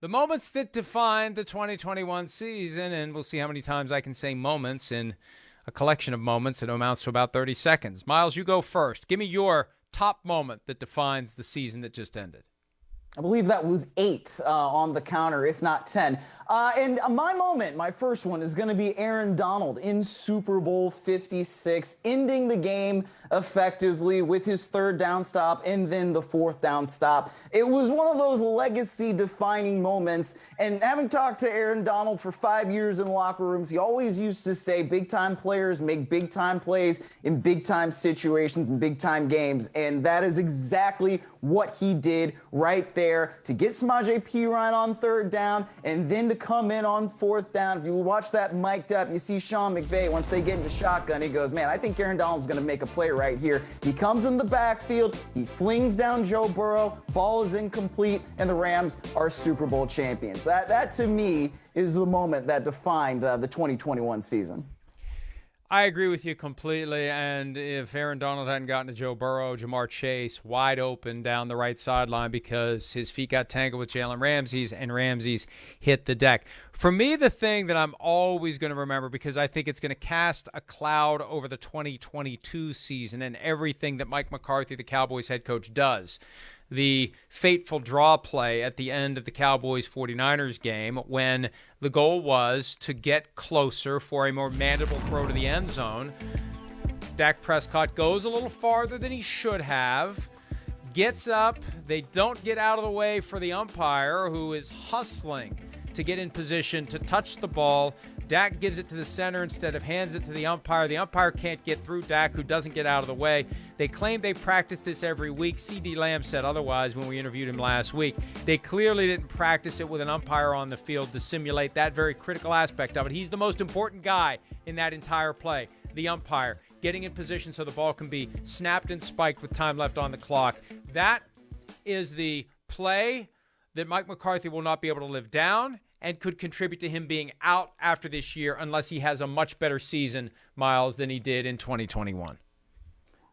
The moments that defined the 2021 season, and we'll see how many times I can say moments in a collection of moments that amounts to about 30 seconds. Myles, you go first. Give me your top moment that defines the season that just ended. I believe that was 8 on the counter, if not 10. And my moment, my first one, is going to be Aaron Donald in Super Bowl 56, ending the game effectively with his third down stop and then the fourth down stop. It was one of those legacy-defining moments. And having talked to Aaron Donald for 5 years in locker rooms, he always used to say big-time players make big-time plays in big-time situations and big-time games. And that is exactly what he did right there to get Samaje Perine on third down and then to come in on fourth down. If you watch that mic'd up, you see Sean McVay, once they get into shotgun, he goes, man, I think Aaron Donald's going to make a play right here. He comes in the backfield, he flings down Joe Burrow, ball is incomplete, and the Rams are Super Bowl champions. That to me is the moment that defined the 2021 season. I agree with you completely, and if Aaron Donald hadn't gotten to Joe Burrow, Jamar Chase wide open down the right sideline because his feet got tangled with Jalen Ramsey's, and Ramsey's hit the deck. For me, the thing that I'm always going to remember, because I think it's going to cast a cloud over the 2022 season and everything that Mike McCarthy, the Cowboys head coach, does. The fateful draw play at the end of the Cowboys-49ers game when the goal was to get closer for a more manageable throw to the end zone. Dak Prescott goes a little farther than he should have, gets up. They don't get out of the way for the umpire, who is hustling to get in position to touch the ball. Dak gives it to the center instead of hands it to the umpire. The umpire can't get through Dak, who doesn't get out of the way. They claim they practice this every week. C.D. Lamb said otherwise when we interviewed him last week. They clearly didn't practice it with an umpire on the field to simulate that very critical aspect of it. He's the most important guy in that entire play, the umpire, getting in position so the ball can be snapped and spiked with time left on the clock. That is the play that Mike McCarthy will not be able to live down and could contribute to him being out after this year unless he has a much better season, Myles, than he did in 2021.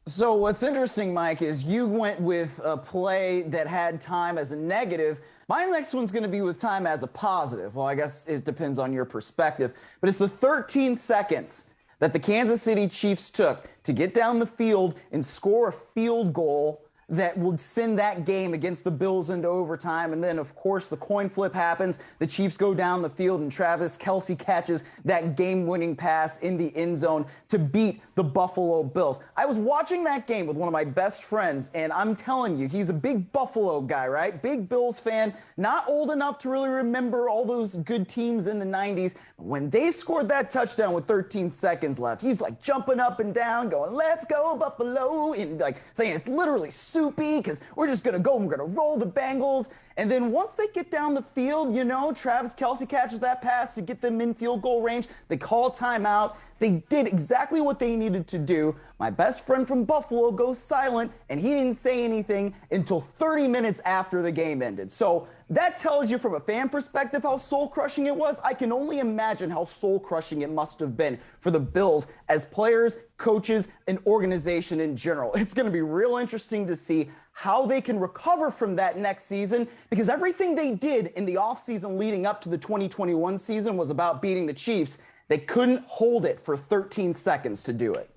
So what's interesting, Mike, is you went with a play that had time as a negative. My next one's going to be with time as a positive. Well, I guess it depends on your perspective. But it's the 13 seconds that the Kansas City Chiefs took to get down the field and score a field goal that would send that game against the Bills into overtime. And then, of course, the coin flip happens. The Chiefs go down the field, and Travis Kelce catches that game-winning pass in the end zone to beat the Buffalo Bills. I was watching that game with one of my best friends, and I'm telling you, he's a big Buffalo guy, right? Big Bills fan, not old enough to really remember all those good teams in the 90s. When they scored that touchdown with 13 seconds left, he's like jumping up and down, going, let's go, Buffalo, and like saying it's literally soupy because we're just going to go, we're going to roll the Bengals. And then once they get down the field, you know, Travis Kelce catches that pass to get them in field goal range. They call timeout. They did exactly what they needed to do. My best friend from Buffalo goes silent, and he didn't say anything until 30 minutes after the game ended. So that tells you from a fan perspective how soul-crushing it was. I can only imagine how soul-crushing it must have been for the Bills as players, coaches, and organization in general. It's going to be real interesting to see how they can recover from that next season, because everything they did in the offseason leading up to the 2021 season was about beating the Chiefs. They couldn't hold it for 13 seconds to do it.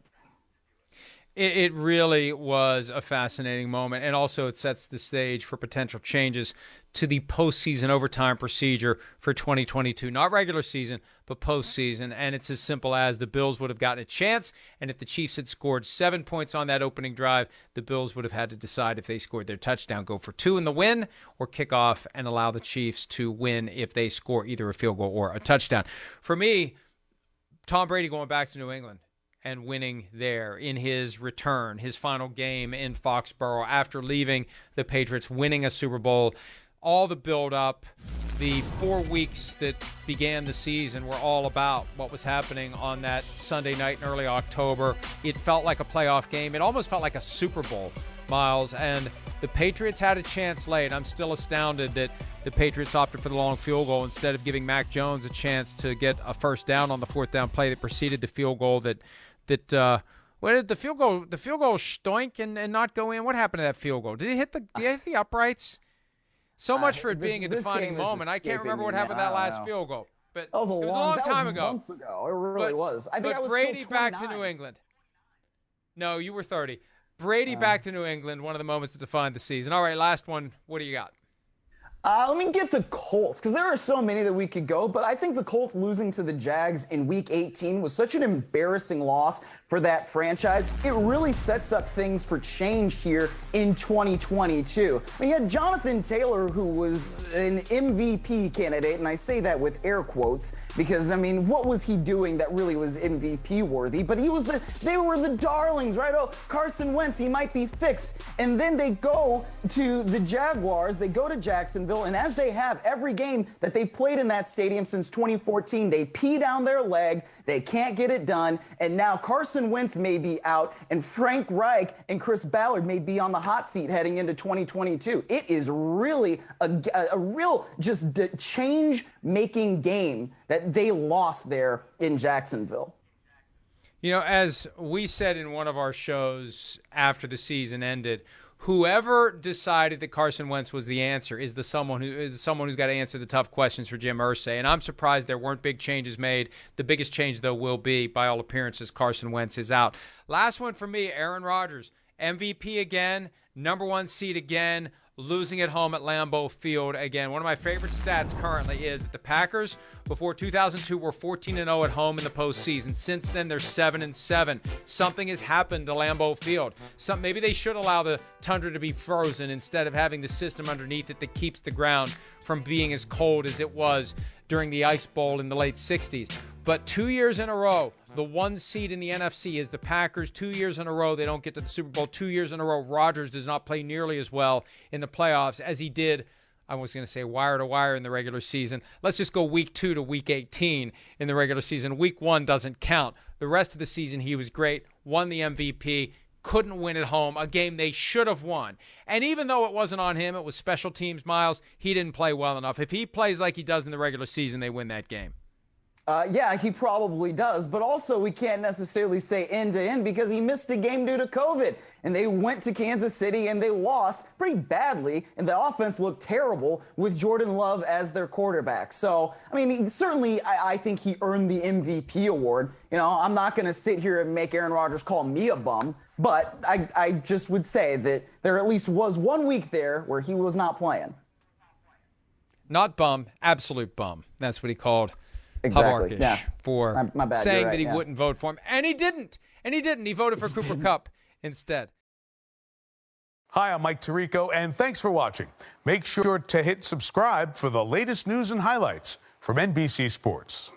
It really was a fascinating moment, and also it sets the stage for potential changes to the postseason overtime procedure for 2022. Not regular season, but postseason, and it's as simple as the Bills would have gotten a chance, and if the Chiefs had scored 7 points on that opening drive, the Bills would have had to decide if they scored their touchdown, go for 2 in the win, or kick off and allow the Chiefs to win if they score either a field goal or a touchdown. For me, Tom Brady going back to New England and winning there in his return, his final game in Foxborough after leaving the Patriots, winning a Super Bowl. All the build-up, the 4 weeks that began the season were all about what was happening on that Sunday night in early October. It felt like a playoff game. It almost felt like a Super Bowl, Myles, and the Patriots had a chance late. I'm still astounded that the Patriots opted for the long field goal instead of giving Mac Jones a chance to get a first down on the fourth down play that preceded the field goal where did the field goal stoink and not go in? What happened to that field goal? Did it hit the uprights? So much for it being a defining moment. I can't remember what happened that last field goal. But that was a long time ago. Months ago. It really was. I think I was Brady still 29. back to New England. No, you were 30. Brady back to New England, one of the moments that defined the season. All right, last one. What do you got? Let me get the Colts, because there are so many that we could go, but I think the Colts losing to the Jags in Week 18 was such an embarrassing loss for that franchise. It really sets up things for change here in 2022. I mean, you had Jonathan Taylor, who was an MVP candidate, and I say that with air quotes, because, I mean, what was he doing that really was MVP worthy? But they were the darlings, right? Oh, Carson Wentz, he might be fixed. And then they go to the Jaguars, they go to Jacksonville, and as they have every game that they've played in that stadium since 2014, they pee down their leg, they can't get it done, and now Carson Wentz may be out, and Frank Reich and Chris Ballard may be on the hot seat heading into 2022. It is really a real just change-making game that they lost there in Jacksonville. You know, as we said in one of our shows after the season ended, whoever decided that Carson Wentz was the answer is someone who's got to answer the tough questions for Jim Irsay. And I'm surprised there weren't big changes made. The biggest change, though, will be, by all appearances, Carson Wentz is out. Last one for me, Aaron Rodgers. MVP again, number one seed again, losing at home at Lambeau Field again. One of my favorite stats currently is that the Packers before 2002 were 14-0 at home in the postseason. Since then, they're 7-7. Something has happened to Lambeau Field. Maybe they should allow the tundra to be frozen instead of having the system underneath it that keeps the ground from being as cold as it was during the Ice Bowl in the late 60s. But 2 years in a row, the one seed in the NFC is the Packers. 2 years in a row, they don't get to the Super Bowl. 2 years in a row, Rodgers does not play nearly as well in the playoffs as he did, I was going to say wire to wire in the regular season. Let's just go week 2 to week 18 in the regular season. Week 1 doesn't count. The rest of the season, he was great, won the MVP, couldn't win at home, a game they should have won. And even though it wasn't on him, it was special teams, Myles, he didn't play well enough. If he plays like he does in the regular season, they win that game. Yeah, he probably does, but also we can't necessarily say end to end because he missed a game due to COVID, and they went to Kansas City and they lost pretty badly, and the offense looked terrible with Jordan Love as their quarterback. So, I mean, certainly I think he earned the MVP award. You know, I'm not going to sit here and make Aaron Rodgers call me a bum, but I just would say that there at least was 1 week there where he was not playing. Not bum, absolute bum. That's what he called exactly. Yeah. For my bad. saying right, that he yeah. wouldn't vote for him. And he didn't. He voted for Cooper Kupp instead. Hi, I'm Mike Tirico, and thanks for watching. Make sure to hit subscribe for the latest news and highlights from NBC Sports.